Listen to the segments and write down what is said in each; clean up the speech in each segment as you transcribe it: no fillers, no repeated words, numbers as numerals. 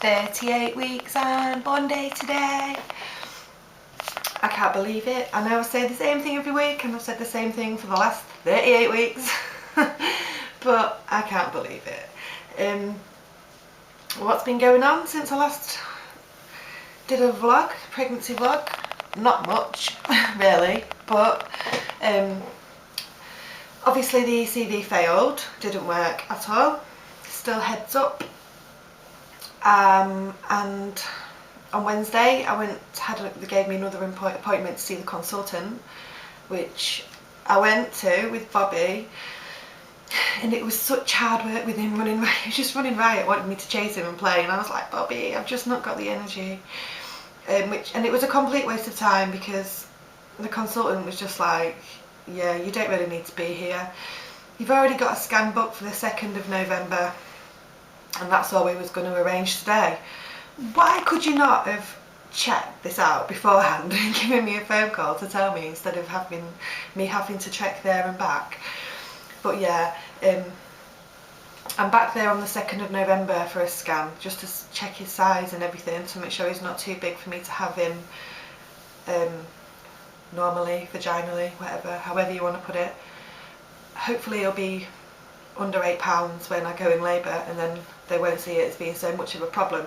38 weeks and one day today. I can't believe it. I know I say the same thing every week, and I've said the same thing for the last 38 weeks, but I can't believe it. What's been going on since I last did a vlog, pregnancy vlog? Not much, really, but obviously the ECV failed, didn't work at all, still heads up. And on Wednesday they gave me another appointment to see the consultant, which I went to with Bobby, and it was such hard work with him running riot. He was just running riot, wanted me to chase him and play, and I was like, Bobby, I've just not got the energy. And it was a complete waste of time, because the consultant was just like, yeah, you don't really need to be here. You've already got a scan booked for the 2nd of November, and that's all we was going to arrange today. Why could you not have checked this out beforehand and given me a phone call to tell me, instead of having to trek there and back? But yeah, I'm back there on the 2nd of November for a scan, just to check his size and everything, to make sure he's not too big for me to have him normally, vaginally, whatever, however you want to put it. Hopefully he'll be under 8 pounds when I go in labour, and then they won't see it as being so much of a problem.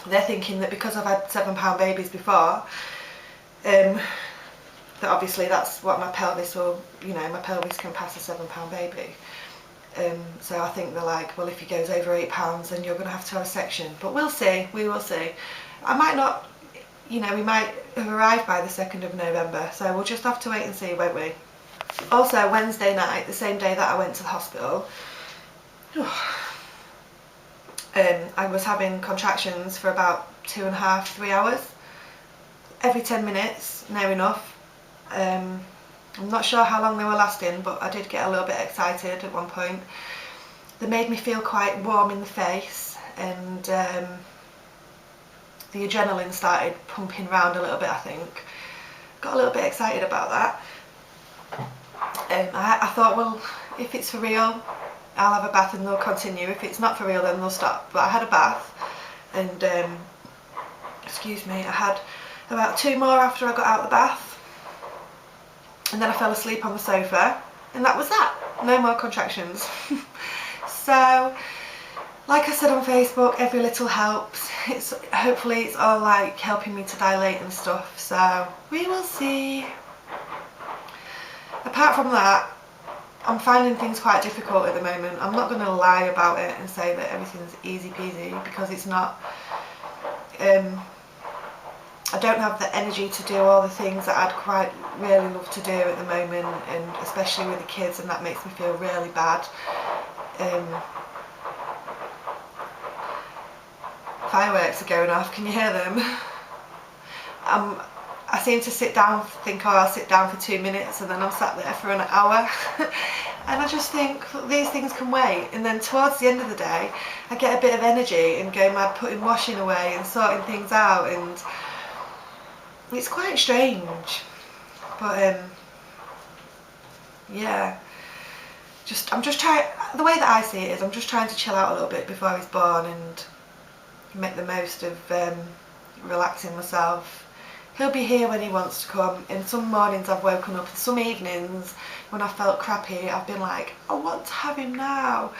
They're thinking that because I've had 7 pound babies before, that obviously that's what my pelvis will, you know, my pelvis can pass a 7 pound baby. So I think they're like, well, if he goes over 8 pounds, then you're going to have a section. But we'll see, we will see. I might not, you know, we might have arrived by the 2nd of November, so we'll just have to wait and see, won't we? Also, Wednesday night, the same day that I went to the hospital, I was having contractions for about 2.5 to 3 hours. Every 10 minutes, near enough. I'm not sure how long they were lasting, but I did get a little bit excited at one point. They made me feel quite warm in the face, and the adrenaline started pumping around a little bit, I think. Got a little bit excited about that. I thought, well, if it's for real, I'll have a bath and they'll continue. If it's not for real, then they'll stop. But I had a bath, and excuse me, I had about 2 more after I got out of the bath, and then I fell asleep on the sofa, and that was that. No more contractions. So, like I said on Facebook, every little helps. Hopefully it's all like helping me to dilate and stuff, so we will see. Apart from that, I'm finding things quite difficult at the moment. I'm not going to lie about it and say that everything's easy peasy, because it's not. I don't have the energy to do all the things that I'd quite really love to do at the moment, and especially with the kids, and that makes me feel really bad. Fireworks are going off, can you hear them? I seem to sit down, think, oh, I'll sit down for 2 minutes, and then I'm sat there for an hour. And I just think, these things can wait. And then towards the end of the day, I get a bit of energy and go mad putting washing away and sorting things out, and it's quite strange. But yeah, I'm just trying, the way that I see it is, I'm just trying to chill out a little bit before he's born and make the most of relaxing myself. He'll be here when he wants to come, and some mornings I've woken up, and some evenings when I felt crappy, I've been like, I want to have him now.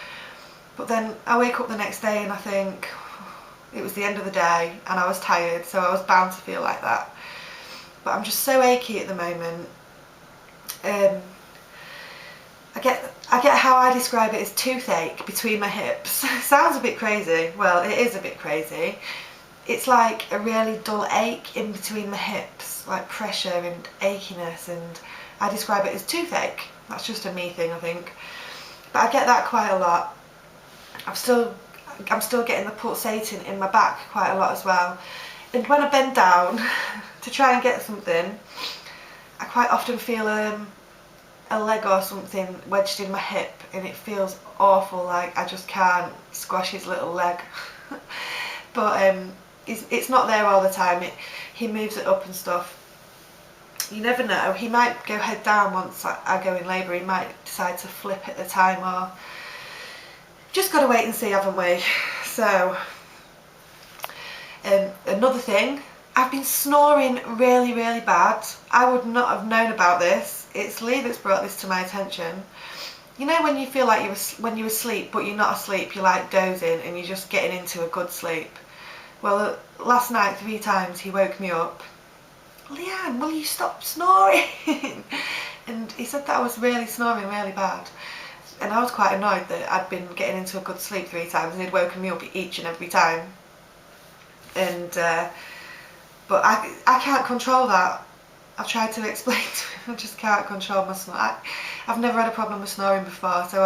But then I wake up the next day and I think, it was the end of the day and I was tired, so I was bound to feel like that. But I'm just so achy at the moment. I get how I describe it as toothache between my hips. Sounds a bit crazy. Well, it is a bit crazy. It's like a really dull ache in between my hips, like pressure and achiness, and I describe it as toothache. That's just a me thing, I think. But I get that quite a lot. I'm still getting the pulsating in my back quite a lot as well. And when I bend down to try and get something, I quite often feel a leg or something wedged in my hip, and it feels awful, like I just can't squash his little leg. But it's not there all the time. He moves it up and stuff. You never know, he might go head down once I go in labour. He might decide to flip at the time, or just got to wait and see, haven't we? So Another thing, I've been snoring really, really bad. I would not have known about this. It's Lee that's brought this to my attention. You know when you feel like when you're asleep but you're not asleep, you're like dozing and you're just getting into a good sleep. Well, last night 3 times he woke me up. Leanne, will you stop snoring? And he said that I was really snoring really bad. And I was quite annoyed that I'd been getting into a good sleep 3 times and he'd woken me up each and every time. And but I can't control that. I've tried to explain to him, I just can't control my snoring. I've never had a problem with snoring before, so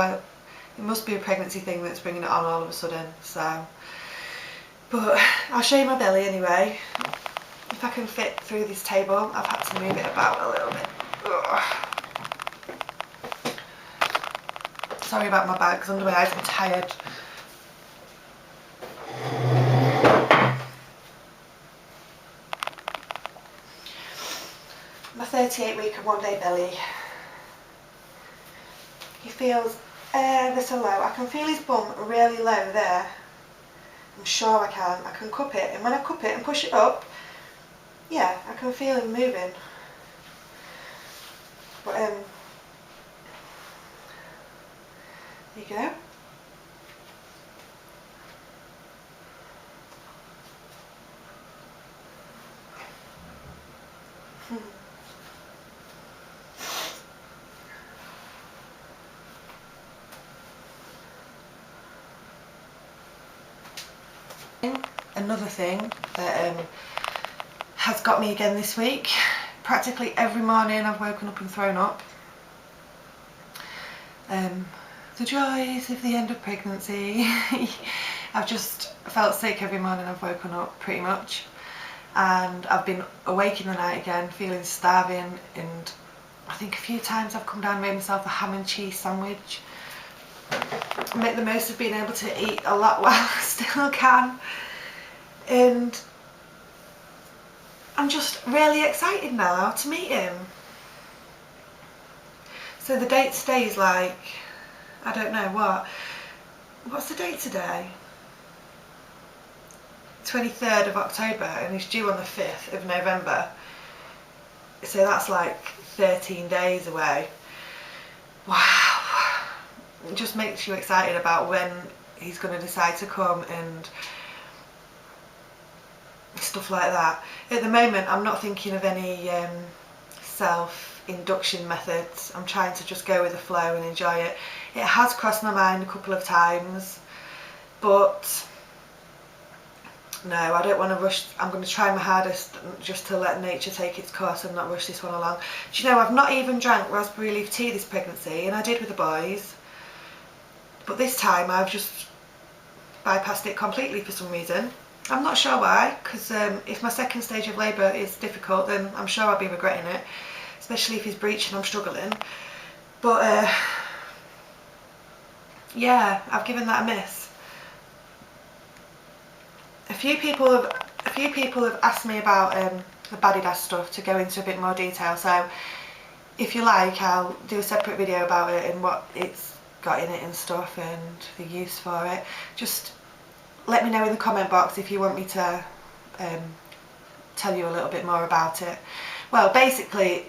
it must be a pregnancy thing that's bringing it on all of a sudden. So, but I'll show you my belly anyway. If I can fit through this table, I've had to move it about a little bit. Ugh. Sorry about my back, because under my eyes I'm tired. My 38-week and 1-day belly. He feels ever so low. I can feel his bum really low there. I'm sure I can. I can cup it, and when I cup it and push it up, yeah, I can feel him moving. But there you go. Another thing that has got me again this week, practically every morning I've woken up and thrown up. The joys of the end of pregnancy. I've just felt sick every morning I've woken up, pretty much, and I've been awake in the night again feeling starving, and I think a few times I've come down and made myself a ham and cheese sandwich. Make the most of being able to eat a lot while I still can, and I'm just really excited now to meet him. So the date today is like, I don't know what's the date today? 23rd of October, and he's due on the 5th of November. So that's like 13 days away. Wow. It just makes you excited about when he's going to decide to come and stuff like that. At the moment I'm not thinking of any self-induction methods. I'm trying to just go with the flow and enjoy it. It has crossed my mind a couple of times, but no, I don't want to rush. I'm going to try my hardest just to let nature take its course and not rush this one along. Do you know, I've not even drank raspberry leaf tea this pregnancy, and I did with the boys, but this time I've just bypassed it completely for some reason. I'm not sure why, because if my second stage of labour is difficult, then I'm sure I'll be regretting it, especially if he's breeching and I'm struggling. But yeah, I've given that a miss. A few people have asked me about the Badidas stuff, to go into a bit more detail, so if you like I'll do a separate video about it and what it's got in it and stuff and the use for it. Just let me know in the comment box if you want me to tell you a little bit more about it. Well, basically,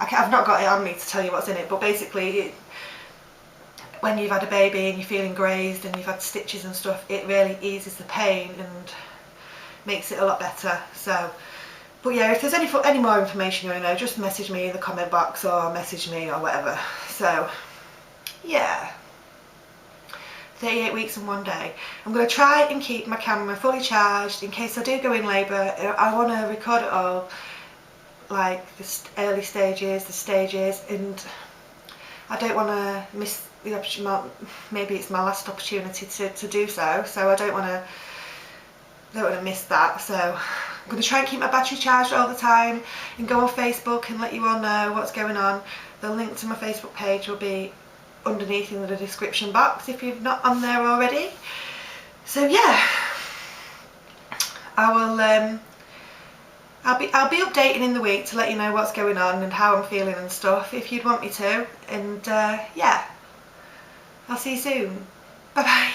I've not got it on me to tell you what's in it, but basically when you've had a baby and you're feeling grazed and you've had stitches and stuff, it really eases the pain and makes it a lot better. So, but yeah, if there's any more information you want to know, just message me in the comment box or message me or whatever. So yeah, 38 weeks and 1 day. I'm going to try and keep my camera fully charged in case I do go in labour. I want to record it all, like the early stages, the stages, and I don't want to miss the opportunity. Maybe it's my last opportunity to do so, so I don't want to miss that. So I'm going to try and keep my battery charged all the time and go on Facebook and let you all know what's going on. The link to my Facebook page will be underneath in the description box if you're not on there already. So yeah, I'll be updating in the week to let you know what's going on and how I'm feeling and stuff, if you'd want me to. And yeah, I'll see you soon. Bye bye.